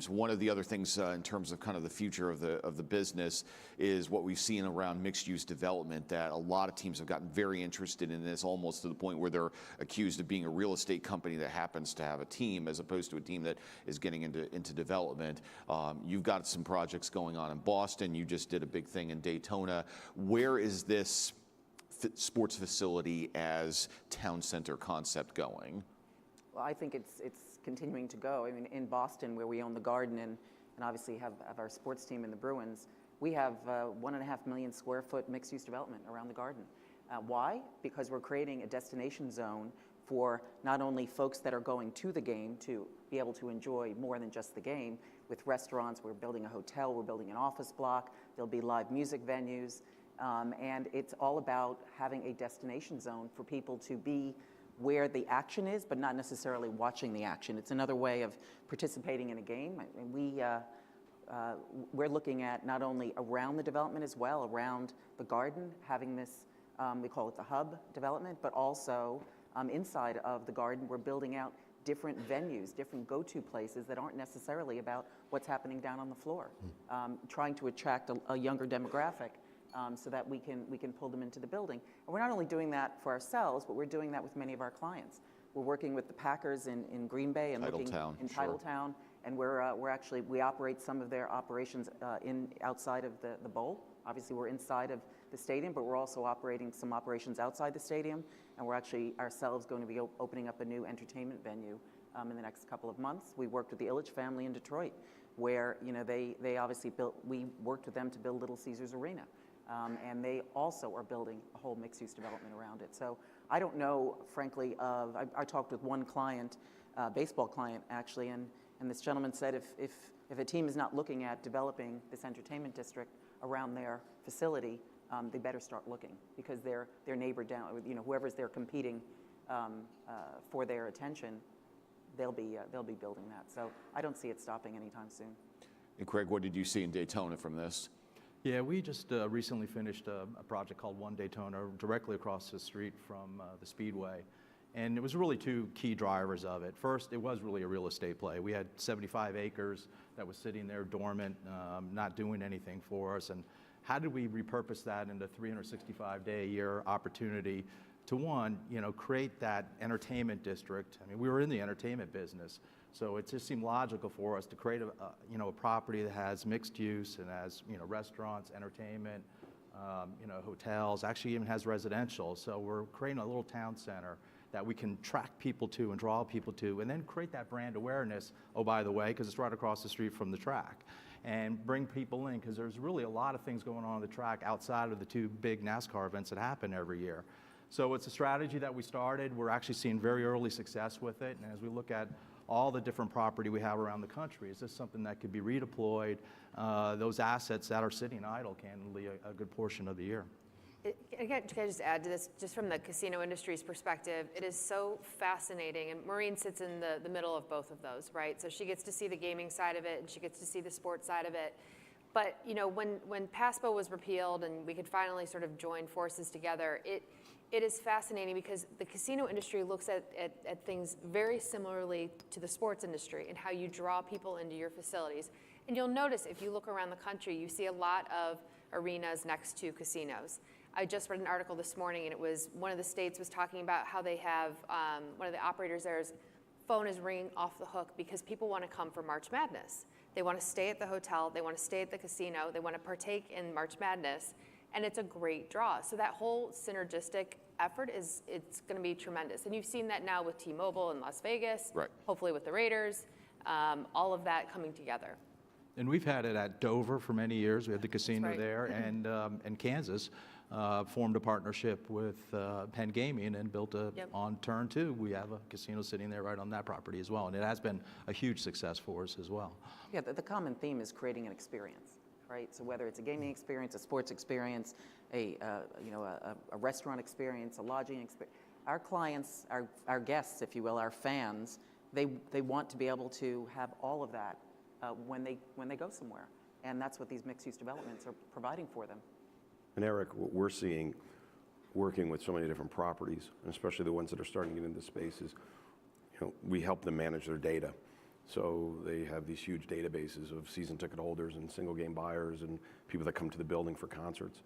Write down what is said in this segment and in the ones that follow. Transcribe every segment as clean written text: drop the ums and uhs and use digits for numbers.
One of the other things in terms of kind of the future of the business is what we've seen around mixed-use development, that a lot of teams have gotten very interested in this, almost to the point where they're accused of being a real estate company that happens to have a team as opposed to a team that is getting into development. You've got some projects going on in Boston. You just did a big thing in Daytona. Where is this sports facility as town center concept going? Well, I think it's continuing to go. I mean, in Boston, where we own the Garden and obviously have our sports team in the Bruins, we have 1.5 million square foot mixed-use development around the Garden. Why? Because we're creating a destination zone for not only folks that are going to the game to be able to enjoy more than just the game, with restaurants, we're building a hotel, we're building an office block, there'll be live music venues, and it's all about having a destination zone for people to be where the action is, but not necessarily watching the action. It's another way of participating in a game. And we're looking at not only around the development as well, around the Garden, having this, we call it the hub development, but also inside of the Garden, we're building out different venues, different go-to places that aren't necessarily about what's happening down on the floor, trying to attract a younger demographic. So that we can pull them into the building. And we're not only doing that for ourselves, but we're doing that with many of our clients. We're working with the Packers in Green Bay and looking in Titletown, and we operate some of their operations outside of the bowl. Obviously, we're inside of the stadium, but we're also operating some operations outside the stadium, and we're actually ourselves going to be opening up a new entertainment venue in the next couple of months. We worked with the Ilitch family in Detroit, where they obviously we worked with them to build Little Caesars Arena. And they also are building a whole mixed-use development around it. So I don't know, frankly, I talked with one client, baseball client actually, and this gentleman said if a team is not looking at developing this entertainment district around their facility, they better start looking, because their neighbor down, whoever's they're competing for their attention, they'll be building that. So I don't see it stopping anytime soon. And Craig, what did you see in Daytona from this? Yeah, we just recently finished a project called One Daytona directly across the street from the Speedway. And it was really two key drivers of it. First, it was really a real estate play. We had 75 acres that was sitting there dormant, not doing anything for us. And how did we repurpose that into 365-day-a-year opportunity to, one, create that entertainment district? I mean, we were in the entertainment business. So it just seemed logical for us to create a property that has mixed use and has restaurants, entertainment, hotels, actually even has residential. So we're creating a little town center that we can attract people to and draw people to, and then create that brand awareness, oh, by the way, because it's right across the street from the track, and bring people in, because there's really a lot of things going on the track outside of the two big NASCAR events that happen every year. So it's a strategy that we started. We're actually seeing very early success with it, and as we look at all the different property we have around the country, is this something that could be redeployed, those assets that are sitting idle, candidly, a good portion of the year. Again, can I just add to this, just from the casino industry's perspective, it is so fascinating, and Maureen sits in the middle of both of those, right? So she gets to see the gaming side of it, and she gets to see the sports side of it. But when PASPA was repealed and we could finally sort of join forces together, it is fascinating, because the casino industry looks at things very similarly to the sports industry and how you draw people into your facilities. And you'll notice, if you look around the country, you see a lot of arenas next to casinos. I just read an article this morning, and it was one of the states was talking about how they have, one of the operators there's phone is ringing off the hook because people want to come for March Madness. They want to stay at the hotel, they want to stay at the casino, they want to partake in March Madness, and it's a great draw. So that whole synergistic effort it's going to be tremendous. And you've seen that now with T-Mobile in Las Vegas, right, hopefully with the Raiders, all of that coming together. And we've had it at Dover for many years. We had the casino there, and Kansas formed a partnership with Penn Gaming and built on Turn 2. We have a casino sitting there right on that property as well, and it has been a huge success for us as well. Yeah, the common theme is creating an experience, right? So whether it's a gaming experience, a sports experience, a restaurant experience, a lodging experience, our clients, our guests, if you will, our fans, they want to be able to have all of that when they go somewhere, and that's what these mixed-use developments are providing for them. And Eric, what we're seeing, working with so many different properties, and especially the ones that are starting to get into spaces, we help them manage their data. So they have these huge databases of season ticket holders and single game buyers and people that come to the building for concerts.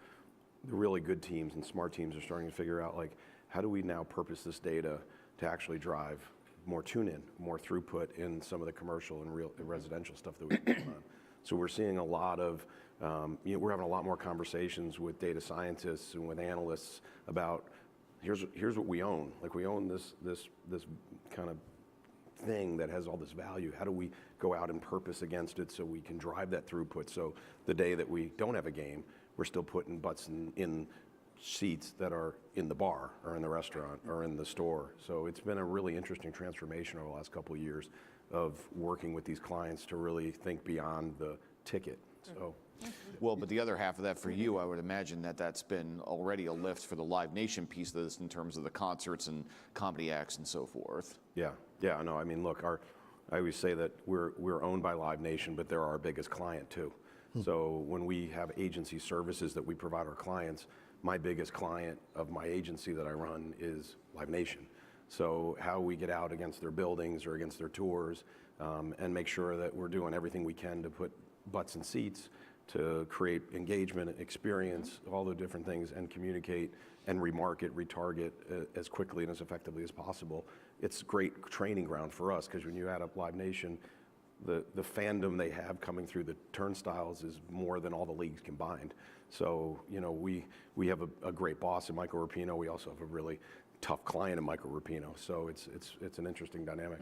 The really good teams and smart teams are starting to figure out, like, how do we now purpose this data to actually drive more tune-in, more throughput in some of the commercial and real residential stuff that we do on. So we're seeing a lot of, we're having a lot more conversations with data scientists and with analysts about here's what we own. Like, we own this kind of thing that has all this value. How do we go out and purpose against it so we can drive that throughput? So the day that we don't have a game, we're still putting butts in seats that are in the bar or in the restaurant or in the store. So it's been a really interesting transformation over the last couple of years of working with these clients to really think beyond the ticket. So. Well, but the other half of that for you, I would imagine that that's been already a lift for the Live Nation piece of this in terms of the concerts and comedy acts and so forth. Yeah, no, I mean, look, I always say that we're owned by Live Nation, but they're our biggest client too. So when we have agency services that we provide our clients, my biggest client of my agency that I run is Live Nation. So how we get out against their buildings or against their tours and make sure that we're doing everything we can to put butts in seats, to create engagement, experience, all the different things, and communicate and remarket, retarget as quickly and as effectively as possible. It's a great training ground for us, because when you add up Live Nation, the fandom they have coming through the turnstiles is more than all the leagues combined. So, we have a great boss in Michael Rapino. We also have a really tough client in Michael Rapino. So it's an interesting dynamic.